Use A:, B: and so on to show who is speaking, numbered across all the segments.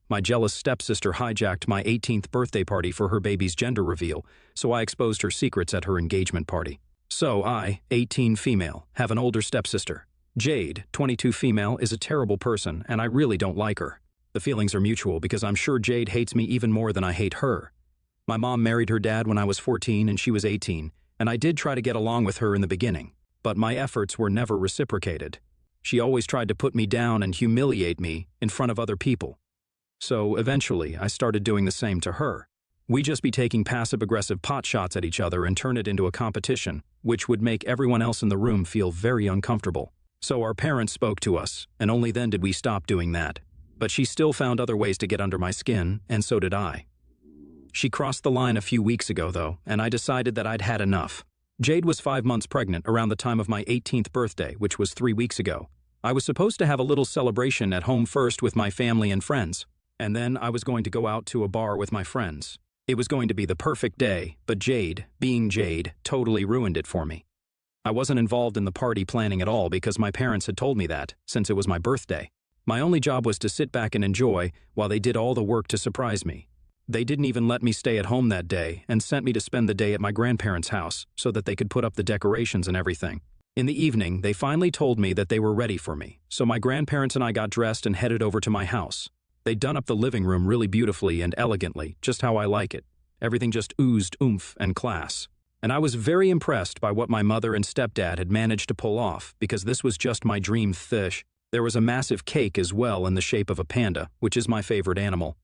A: My jealous stepsister hijacked my 18th birthday party for her baby's gender reveal, so I exposed her secrets at her engagement party. So I, 18 female, have an older stepsister. Jade, 22 female, is a terrible person, and I really don't like her. The feelings are mutual because I'm sure Jade hates me even more than I hate her. My mom married her dad when I was 14 and she was 18, and I did try to get along with her in the beginning, but my efforts were never reciprocated. She always tried to put me down and humiliate me in front of other people. So eventually, I started doing the same to her. We'd just be taking passive-aggressive pot shots at each other and turn it into a competition, which would make everyone else in the room feel very uncomfortable. So our parents spoke to us, and only then did we stop doing that. But she still found other ways to get under my skin, and so did I. She crossed the line a few weeks ago, though, and I decided that I'd had enough. Jade was 5 months pregnant around the time of my 18th birthday, which was 3 weeks ago. I was supposed to have a little celebration at home first with my family and friends, and then I was going to go out to a bar with my friends. It was going to be the perfect day, but Jade, being Jade, totally ruined it for me. I wasn't involved in the party planning at all because my parents had told me that, since it was my birthday. My only job was to sit back and enjoy while they did all the work to surprise me. They didn't even let me stay at home that day and sent me to spend the day at my grandparents' house so that they could put up the decorations and everything. In the evening, they finally told me that they were ready for me, so my grandparents and I got dressed and headed over to my house. They'd done up the living room really beautifully and elegantly, just how I like it. Everything just oozed oomph and class. And I was very impressed by what my mother and stepdad had managed to pull off because this was just my dream fish. There was a massive cake as well in the shape of a panda, which is my favorite animal.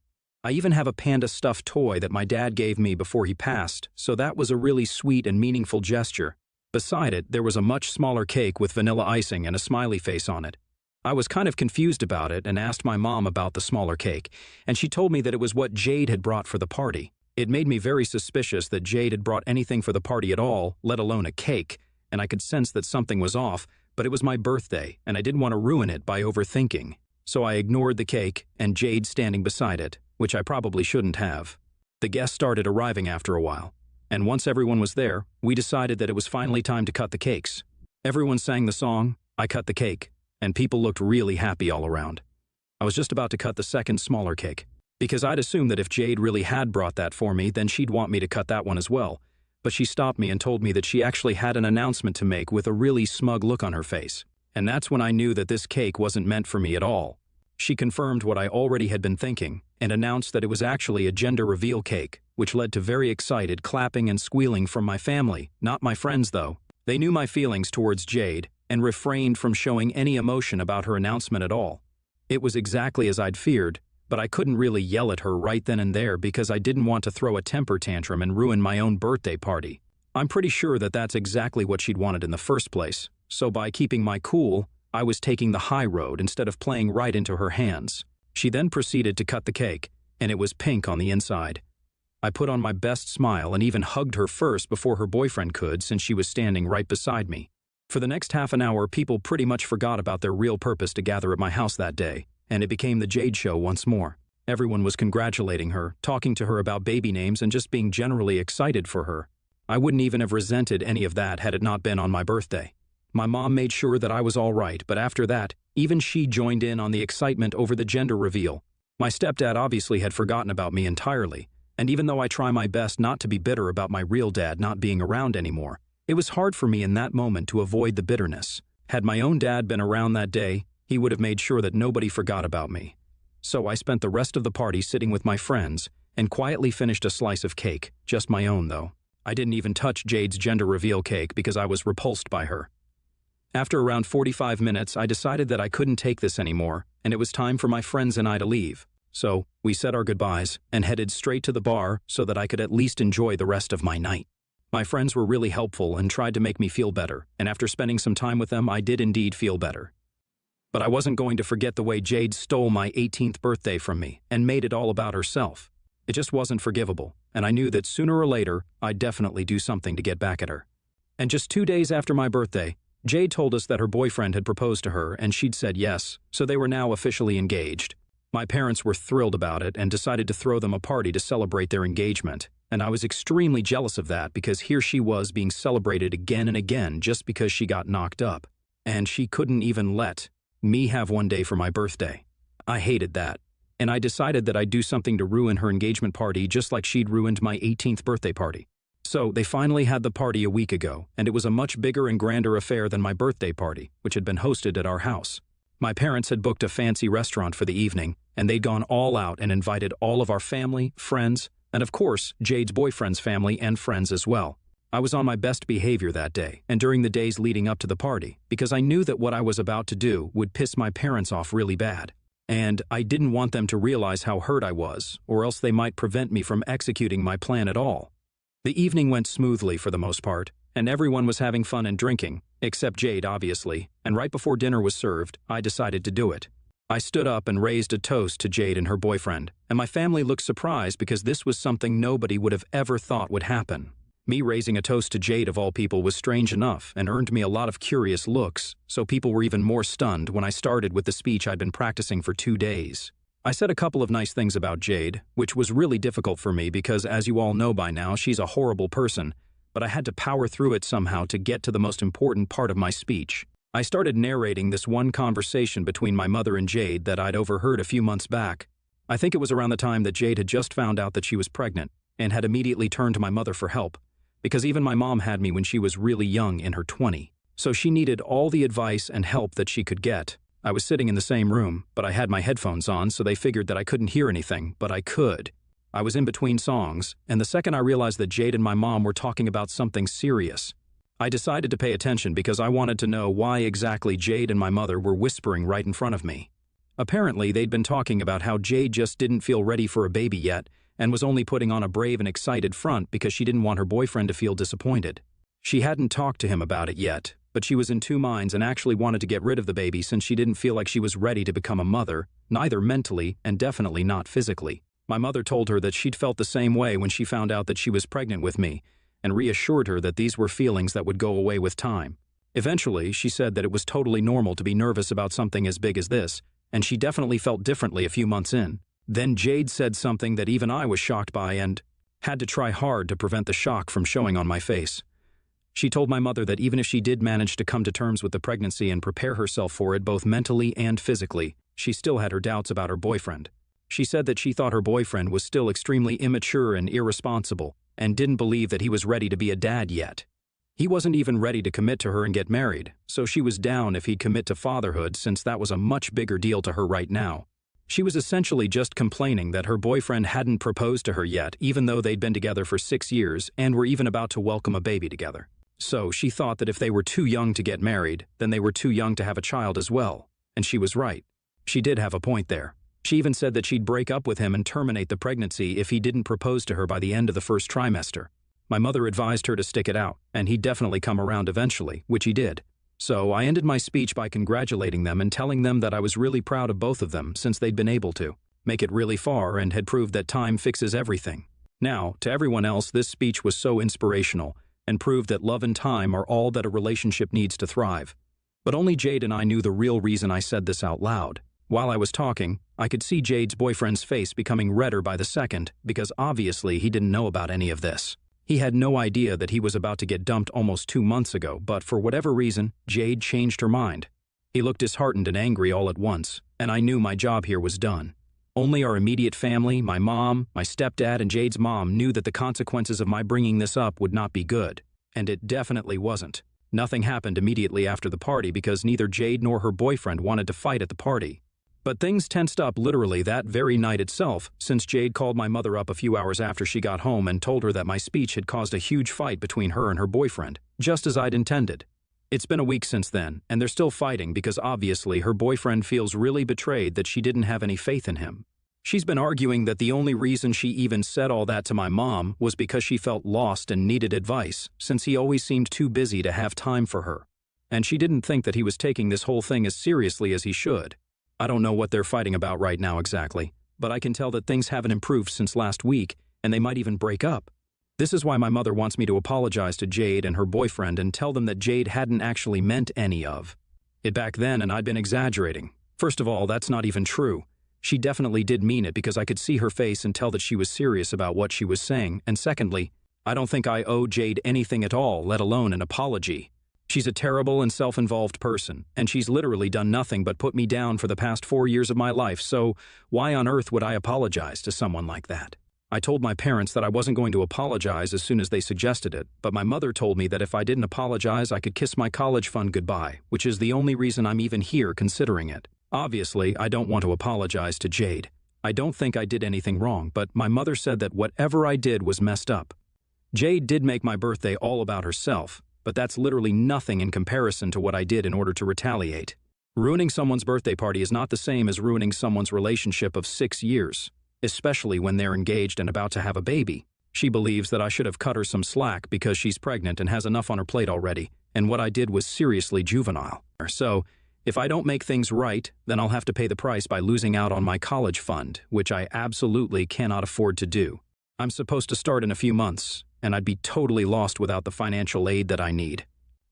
A: I even have a panda stuffed toy that my dad gave me before he passed, so that was a really sweet and meaningful gesture. Beside it, there was a much smaller cake with vanilla icing and a smiley face on it. I was kind of confused about it and asked my mom about the smaller cake, and she told me that it was what Jade had brought for the party. It made me very suspicious that Jade had brought anything for the party at all, let alone a cake, and I could sense that something was off, but it was my birthday, and I didn't want to ruin it by overthinking. So I ignored the cake and Jade standing beside it, which I probably shouldn't have. The guests started arriving after a while, and once everyone was there, we decided that it was finally time to cut the cakes. Everyone sang the song, "I Cut the Cake," and people looked really happy all around. I was just about to cut the second smaller cake, because I'd assumed that if Jade really had brought that for me, then she'd want me to cut that one as well. But she stopped me and told me that she actually had an announcement to make with a really smug look on her face. And that's when I knew that this cake wasn't meant for me at all. She confirmed what I already had been thinking and announced that it was actually a gender reveal cake, which led to very excited clapping and squealing from my family, not my friends though. They knew my feelings towards Jade and refrained from showing any emotion about her announcement at all. It was exactly as I'd feared, but I couldn't really yell at her right then and there because I didn't want to throw a temper tantrum and ruin my own birthday party. I'm pretty sure that that's exactly what she'd wanted in the first place, so by keeping my cool, I was taking the high road instead of playing right into her hands. She then proceeded to cut the cake, and it was pink on the inside. I put on my best smile and even hugged her first before her boyfriend could since she was standing right beside me. For the next half an hour, people pretty much forgot about their real purpose to gather at my house that day, and it became the Jade Show once more. Everyone was congratulating her, talking to her about baby names, and just being generally excited for her. I wouldn't even have resented any of that had it not been on my birthday. My mom made sure that I was all right, but after that, even she joined in on the excitement over the gender reveal. My stepdad obviously had forgotten about me entirely, and even though I try my best not to be bitter about my real dad not being around anymore, it was hard for me in that moment to avoid the bitterness. Had my own dad been around that day, he would have made sure that nobody forgot about me. So I spent the rest of the party sitting with my friends and quietly finished a slice of cake, just my own though. I didn't even touch Jade's gender reveal cake because I was repulsed by her. After around 45 minutes, I decided that I couldn't take this anymore, and it was time for my friends and I to leave. So, we said our goodbyes and headed straight to the bar so that I could at least enjoy the rest of my night. My friends were really helpful and tried to make me feel better, and after spending some time with them, I did indeed feel better. But I wasn't going to forget the way Jade stole my 18th birthday from me and made it all about herself. It just wasn't forgivable, and I knew that sooner or later, I'd definitely do something to get back at her. And just 2 days after my birthday, Jade told us that her boyfriend had proposed to her and she'd said yes, so they were now officially engaged. My parents were thrilled about it and decided to throw them a party to celebrate their engagement, and I was extremely jealous of that because here she was being celebrated again and again just because she got knocked up, and she couldn't even let me have one day for my birthday. I hated that. and I decided that I'd do something to ruin her engagement party just like she'd ruined my 18th birthday party. So they finally had the party a week ago, and it was a much bigger and grander affair than my birthday party, which had been hosted at our house. My parents had booked a fancy restaurant for the evening, and they'd gone all out and invited all of our family, friends, and of course, Jade's boyfriend's family and friends as well. I was on my best behavior that day, and during the days leading up to the party, because I knew that what I was about to do would piss my parents off really bad. And I didn't want them to realize how hurt I was, or else they might prevent me from executing my plan at all. The evening went smoothly for the most part, and everyone was having fun and drinking, except Jade obviously, and right before dinner was served, I decided to do it. I stood up and raised a toast to Jade and her boyfriend, and my family looked surprised because this was something nobody would have ever thought would happen. Me raising a toast to Jade of all people was strange enough and earned me a lot of curious looks, so people were even more stunned when I started with the speech I'd been practicing for 2 days. I said a couple of nice things about Jade, which was really difficult for me because, as you all know by now, she's a horrible person, but I had to power through it somehow to get to the most important part of my speech. I started narrating this one conversation between my mother and Jade that I'd overheard a few months back. I think it was around the time that Jade had just found out that she was pregnant and had immediately turned to my mother for help, because even my mom had me when she was really young in her 20s, so she needed all the advice and help that she could get. I was sitting in the same room, but I had my headphones on, so they figured that I couldn't hear anything, but I could. I was in between songs, and the second I realized that Jade and my mom were talking about something serious, I decided to pay attention because I wanted to know why exactly Jade and my mother were whispering right in front of me. Apparently, they'd been talking about how Jade just didn't feel ready for a baby yet and was only putting on a brave and excited front because she didn't want her boyfriend to feel disappointed. She hadn't talked to him about it yet, but she was in two minds and actually wanted to get rid of the baby since she didn't feel like she was ready to become a mother, neither mentally and definitely not physically. My mother told her that she'd felt the same way when she found out that she was pregnant with me, and reassured her that these were feelings that would go away with time. Eventually, she said that it was totally normal to be nervous about something as big as this, and she definitely felt differently a few months in. Then Jade said something that even I was shocked by and had to try hard to prevent the shock from showing on my face. She told my mother that even if she did manage to come to terms with the pregnancy and prepare herself for it both mentally and physically, she still had her doubts about her boyfriend. She said that she thought her boyfriend was still extremely immature and irresponsible and didn't believe that he was ready to be a dad yet. He wasn't even ready to commit to her and get married, so she was down if he'd commit to fatherhood since that was a much bigger deal to her right now. She was essentially just complaining that her boyfriend hadn't proposed to her yet, even though they'd been together for 6 years and were even about to welcome a baby together. So she thought that if they were too young to get married, then they were too young to have a child as well. And she was right. She did have a point there. She even said that she'd break up with him and terminate the pregnancy if he didn't propose to her by the end of the first trimester. My mother advised her to stick it out, and he'd definitely come around eventually, which he did. So I ended my speech by congratulating them and telling them that I was really proud of both of them since they'd been able to make it really far and had proved that time fixes everything. Now, to everyone else, this speech was so inspirational and proved that love and time are all that a relationship needs to thrive. But only Jade and I knew the real reason I said this out loud. While I was talking, I could see Jade's boyfriend's face becoming redder by the second because obviously he didn't know about any of this. He had no idea that he was about to get dumped almost 2 months ago, but for whatever reason, Jade changed her mind. He looked disheartened and angry all at once, and I knew my job here was done. Only our immediate family, my mom, my stepdad, and Jade's mom knew that the consequences of my bringing this up would not be good, and it definitely wasn't. Nothing happened immediately after the party because neither Jade nor her boyfriend wanted to fight at the party. But things tensed up literally that very night itself, since Jade called my mother up a few hours after she got home and told her that my speech had caused a huge fight between her and her boyfriend, just as I'd intended. It's been a week since then, and they're still fighting because obviously her boyfriend feels really betrayed that she didn't have any faith in him. She's been arguing that the only reason she even said all that to my mom was because she felt lost and needed advice, since he always seemed too busy to have time for her. And she didn't think that he was taking this whole thing as seriously as he should. I don't know what they're fighting about right now exactly, but I can tell that things haven't improved since last week, and they might even break up. This is why my mother wants me to apologize to Jade and her boyfriend and tell them that Jade hadn't actually meant any of it back then and I'd been exaggerating. First of all, that's not even true. She definitely did mean it because I could see her face and tell that she was serious about what she was saying, and secondly, I don't think I owe Jade anything at all, let alone an apology. She's a terrible and self-involved person, and she's literally done nothing but put me down for the past 4 years of my life, so why on earth would I apologize to someone like that? I told my parents that I wasn't going to apologize as soon as they suggested it, but my mother told me that if I didn't apologize, I could kiss my college fund goodbye, which is the only reason I'm even here considering it. Obviously, I don't want to apologize to Jade. I don't think I did anything wrong, but my mother said that whatever I did was messed up. Jade did make my birthday all about herself, but that's literally nothing in comparison to what I did in order to retaliate. Ruining someone's birthday party is not the same as ruining someone's relationship of 6 years, especially when they're engaged and about to have a baby. She believes that I should have cut her some slack because she's pregnant and has enough on her plate already, and what I did was seriously juvenile. So, if I don't make things right, then I'll have to pay the price by losing out on my college fund, which I absolutely cannot afford to do. I'm supposed to start in a few months, and I'd be totally lost without the financial aid that I need.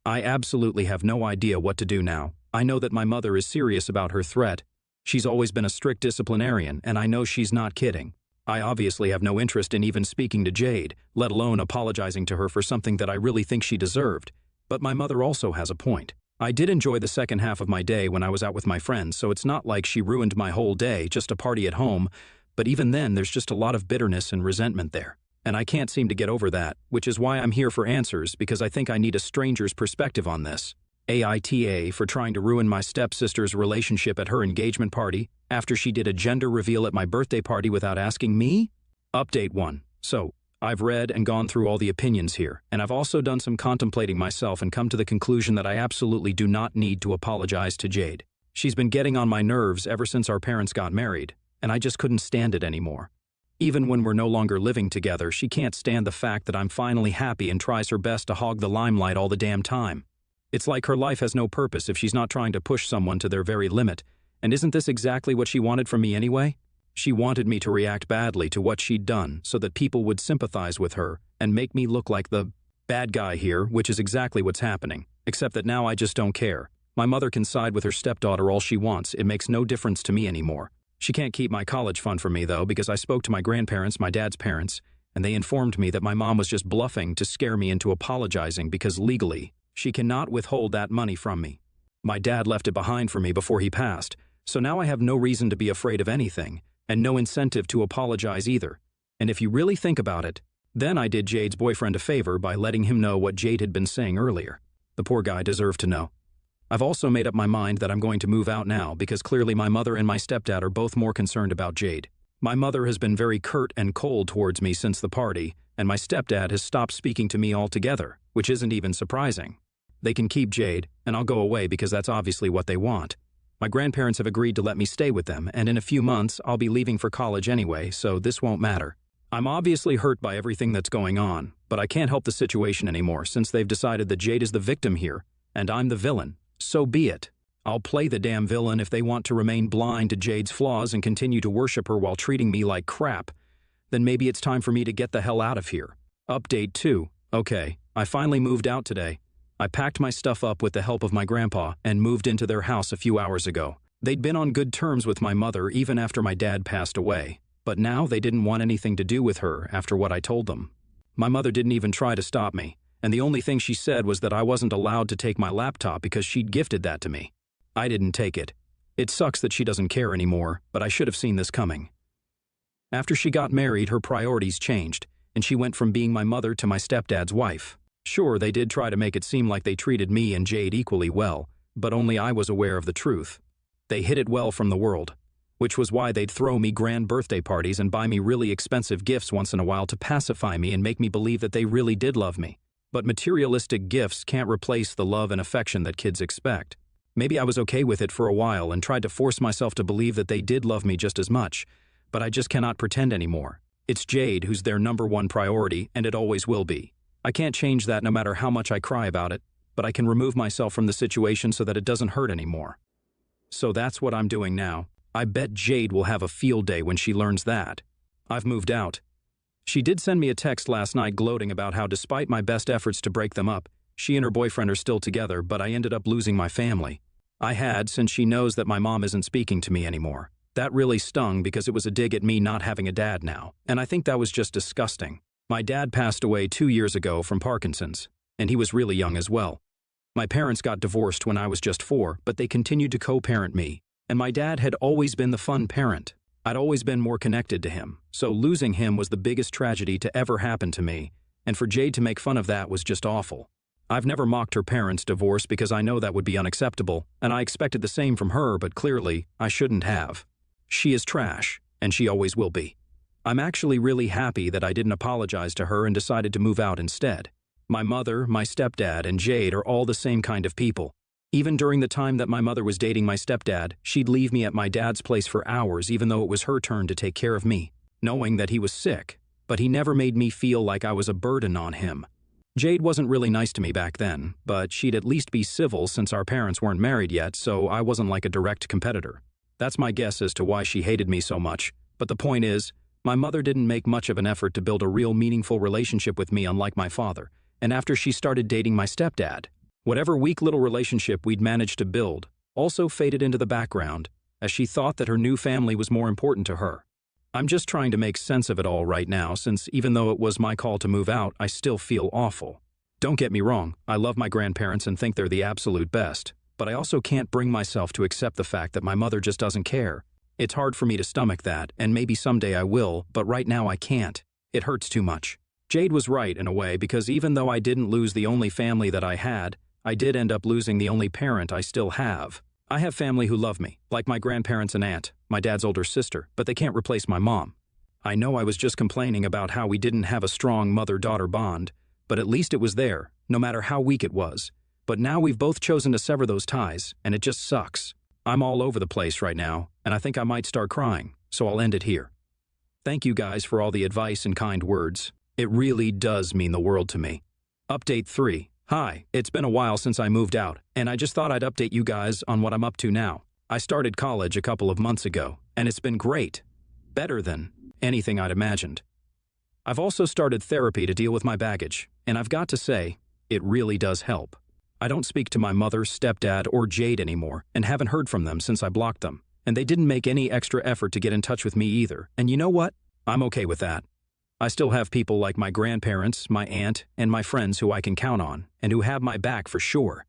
A: I absolutely have no idea what to do now. I know that my mother is serious about her threat. She's always been a strict disciplinarian, and I know she's not kidding. I obviously have no interest in even speaking to Jade, let alone apologizing to her for something that I really think she deserved. But my mother also has a point. I did enjoy the second half of my day when I was out with my friends, so it's not like she ruined my whole day just a party at home, but even then there's just a lot of bitterness and resentment there. And I can't seem to get over that, which is why I'm here for answers, because I think I need a stranger's perspective on this. AITA for trying to ruin my stepsister's relationship at her engagement party after she did a gender reveal at my birthday party without asking me? Update 1. So, I've read and gone through all the opinions here, and I've also done some contemplating myself and come to the conclusion that I absolutely do not need to apologize to Jade. She's been getting on my nerves ever since our parents got married, and I just couldn't stand it anymore. Even when we're no longer living together, she can't stand the fact that I'm finally happy and tries her best to hog the limelight all the damn time. It's like her life has no purpose if she's not trying to push someone to their very limit, and isn't this exactly what she wanted from me anyway? She wanted me to react badly to what she'd done so that people would sympathize with her and make me look like the bad guy here, which is exactly what's happening, except that now I just don't care. My mother can side with her stepdaughter all she wants, it makes no difference to me anymore. She can't keep my college fund from me, though, because I spoke to my grandparents, my dad's parents, and they informed me that my mom was just bluffing to scare me into apologizing because legally, she cannot withhold that money from me. My dad left it behind for me before he passed, so now I have no reason to be afraid of anything, and no incentive to apologize either. And if you really think about it, then I did Jade's boyfriend a favor by letting him know what Jade had been saying earlier. The poor guy deserved to know. I've also made up my mind that I'm going to move out now because clearly my mother and my stepdad are both more concerned about Jade. My mother has been very curt and cold towards me since the party, and my stepdad has stopped speaking to me altogether, which isn't even surprising. They can keep Jade, and I'll go away because that's obviously what they want. My grandparents have agreed to let me stay with them, and in a few months I'll be leaving for college anyway, so this won't matter. I'm obviously hurt by everything that's going on, but I can't help the situation anymore since they've decided that Jade is the victim here, and I'm the villain. So be it. I'll play the damn villain if they want to remain blind to Jade's flaws and continue to worship her while treating me like crap. Then maybe it's time for me to get the hell out of here. Update 2. Okay, I finally moved out today. I packed my stuff up with the help of my grandpa and moved into their house a few hours ago. They'd been on good terms with my mother even after my dad passed away, but now they didn't want anything to do with her after what I told them. My mother didn't even try to stop me, and the only thing she said was that I wasn't allowed to take my laptop because she'd gifted that to me. I didn't take it. It sucks that she doesn't care anymore, but I should have seen this coming. After she got married, her priorities changed, and she went from being my mother to my stepdad's wife. Sure, they did try to make it seem like they treated me and Jade equally well, but only I was aware of the truth. They hid it well from the world, which was why they'd throw me grand birthday parties and buy me really expensive gifts once in a while to pacify me and make me believe that they really did love me. But materialistic gifts can't replace the love and affection that kids expect. Maybe I was okay with it for a while and tried to force myself to believe that they did love me just as much, but I just cannot pretend anymore. It's Jade who's their #1 priority, and it always will be. I can't change that no matter how much I cry about it, but I can remove myself from the situation so that it doesn't hurt anymore. So that's what I'm doing now. I bet Jade will have a field day when she learns that. I've moved out. She did send me a text last night gloating about how despite my best efforts to break them up, she and her boyfriend are still together, but I ended up losing my family. I had, since she knows that my mom isn't speaking to me anymore. That really stung because it was a dig at me not having a dad now, and I think that was just disgusting. My dad passed away 2 years ago from Parkinson's, and he was really young as well. My parents got divorced when I was just 4, but they continued to co-parent me. And my dad had always been the fun parent. I'd always been more connected to him, so losing him was the biggest tragedy to ever happen to me, and for Jade to make fun of that was just awful. I've never mocked her parents' divorce because I know that would be unacceptable, and I expected the same from her, but clearly, I shouldn't have. She is trash, and she always will be. I'm actually really happy that I didn't apologize to her and decided to move out instead. My mother, my stepdad, and Jade are all the same kind of people. Even during the time that my mother was dating my stepdad, she'd leave me at my dad's place for hours even though it was her turn to take care of me, knowing that he was sick, but he never made me feel like I was a burden on him. Jade wasn't really nice to me back then, but she'd at least be civil since our parents weren't married yet, so I wasn't like a direct competitor. That's my guess as to why she hated me so much, but the point is, my mother didn't make much of an effort to build a real meaningful relationship with me unlike my father, and after she started dating my stepdad, whatever weak little relationship we'd managed to build also faded into the background, as she thought that her new family was more important to her. I'm just trying to make sense of it all right now, since even though it was my call to move out, I still feel awful. Don't get me wrong, I love my grandparents and think they're the absolute best, but I also can't bring myself to accept the fact that my mother just doesn't care. It's hard for me to stomach that, and maybe someday I will, but right now I can't. It hurts too much. Jade was right in a way, because even though I didn't lose the only family that I had, I did end up losing the only parent I still have. I have family who love me, like my grandparents and aunt, my dad's older sister, but they can't replace my mom. I know I was just complaining about how we didn't have a strong mother-daughter bond, but at least it was there, no matter how weak it was. But now we've both chosen to sever those ties, and it just sucks. I'm all over the place right now, and I think I might start crying, so I'll end it here. Thank you guys for all the advice and kind words. It really does mean the world to me. Update 3. Hi, it's been a while since I moved out, and I just thought I'd update you guys on what I'm up to now. I started college a couple of months ago, and it's been great. Better than anything I'd imagined. I've also started therapy to deal with my baggage, and I've got to say, it really does help. I don't speak to my mother, stepdad, or Jade anymore, and haven't heard from them since I blocked them, and they didn't make any extra effort to get in touch with me either, and you know what? I'm okay with that. I still have people like my grandparents, my aunt, and my friends who I can count on, and who have my back for sure.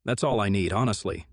A: That's all I need, honestly.